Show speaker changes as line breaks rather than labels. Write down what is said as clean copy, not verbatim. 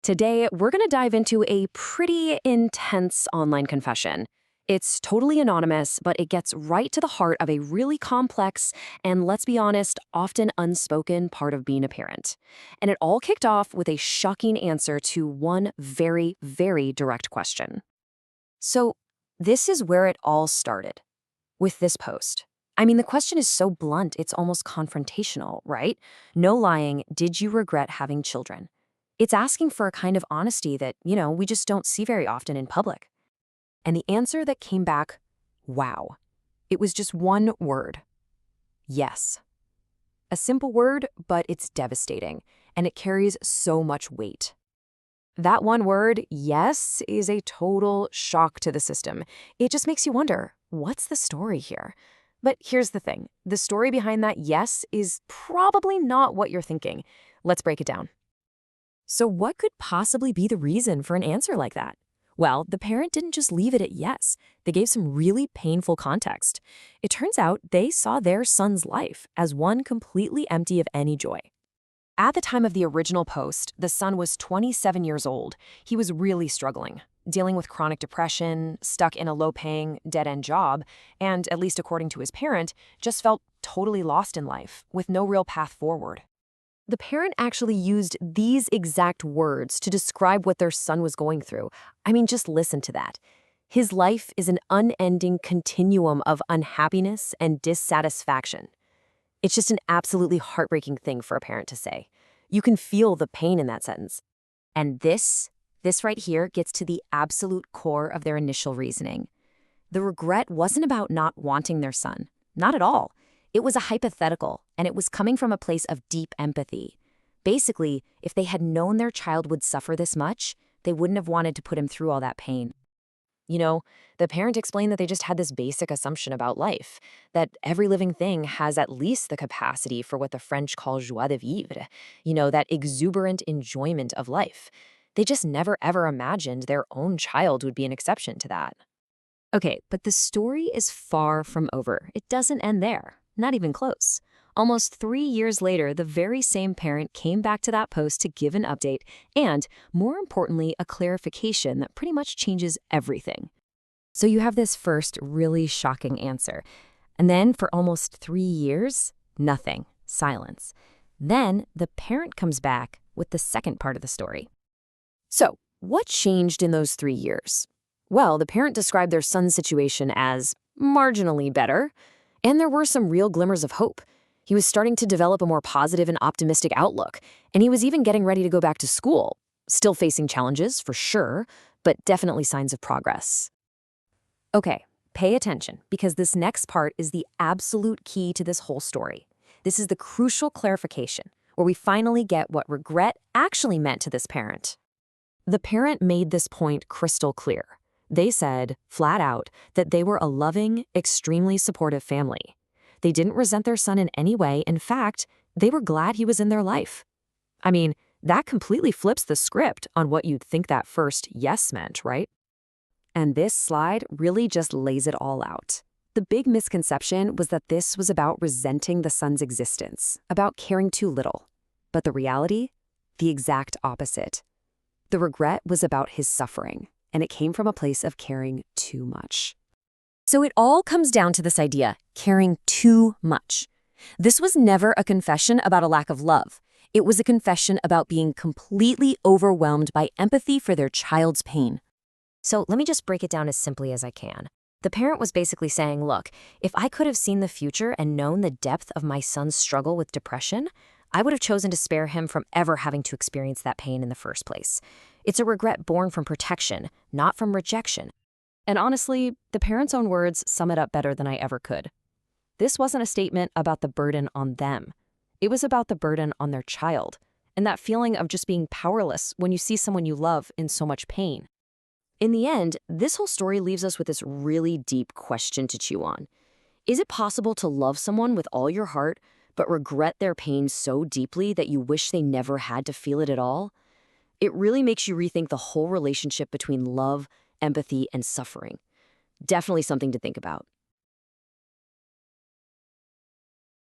Today, we're going to dive into a pretty intense online confession. It's totally anonymous, but it gets right to the heart of a really complex and, let's be honest, often unspoken part of being a parent. And it all kicked off with a shocking answer to one very, very direct question. So, this is where it all started, with this post. I mean, the question is so blunt, it's almost confrontational, right? No lying, did you regret having children? It's asking for a kind of honesty that, we just don't see very often in public. And the answer that came back, wow. It was just one word. Yes. A simple word, but it's devastating, and it carries so much weight. That one word, yes, is a total shock to the system. It just makes you wonder, what's the story here? But here's the thing. The story behind that yes is probably not what you're thinking. Let's break it down. So what could possibly be the reason for an answer like that? Well, the parent didn't just leave it at yes. They gave some really painful context. It turns out they saw their son's life as one completely empty of any joy. At the time of the original post, the son was 27 years old. He was really struggling, dealing with chronic depression, stuck in a low-paying, dead-end job, and, at least according to his parent, just felt totally lost in life, with no real path forward. The parent actually used these exact words to describe what their son was going through. I mean, just listen to that. His life is an unending continuum of unhappiness and dissatisfaction. It's just an absolutely heartbreaking thing for a parent to say. You can feel the pain in that sentence. And this right here gets to the absolute core of their initial reasoning. The regret wasn't about not wanting their son. Not at all. It was a hypothetical, and it was coming from a place of deep empathy. Basically, if they had known their child would suffer this much, they wouldn't have wanted to put him through all that pain. The parent explained that they just had this basic assumption about life, that every living thing has at least the capacity for what the French call joie de vivre, that exuberant enjoyment of life. They just never ever imagined their own child would be an exception to that. Okay, but the story is far from over. It doesn't end there. Not even close. Almost 3 years later, the very same parent came back to that post to give an update and, more importantly, a clarification that pretty much changes everything. So you have this first really shocking answer. And then for almost 3 years, nothing. Silence. Then the parent comes back with the second part of the story. So what changed in those 3 years? Well, the parent described their son's situation as marginally better. And there were some real glimmers of hope. He was starting to develop a more positive and optimistic outlook, and he was even getting ready to go back to school. Still facing challenges, for sure, but definitely signs of progress. Okay, pay attention, because this next part is the absolute key to this whole story. This is the crucial clarification, where we finally get what regret actually meant to this parent. The parent made this point crystal clear. They said, flat out, that they were a loving, extremely supportive family. They didn't resent their son in any way. In fact, they were glad he was in their life. I mean, that completely flips the script on what you'd think that first yes meant, right? And this slide really just lays it all out. The big misconception was that this was about resenting the son's existence, about caring too little. But the reality? The exact opposite. The regret was about his suffering. And it came from a place of caring too much. So it all comes down to this idea, caring too much. This was never a confession about a lack of love. It was a confession about being completely overwhelmed by empathy for their child's pain. So let me just break it down as simply as I can. The parent was basically saying, look, if I could have seen the future and known the depth of my son's struggle with depression, I would have chosen to spare him from ever having to experience that pain in the first place. It's a regret born from protection, not from rejection. And honestly, the parent's own words sum it up better than I ever could. This wasn't a statement about the burden on them. It was about the burden on their child, and that feeling of just being powerless when you see someone you love in so much pain. In the end, this whole story leaves us with this really deep question to chew on. Is it possible to love someone with all your heart, but regret their pain so deeply that you wish they never had to feel it at all? It really makes you rethink the whole relationship between love, empathy, and suffering. Definitely something to think about.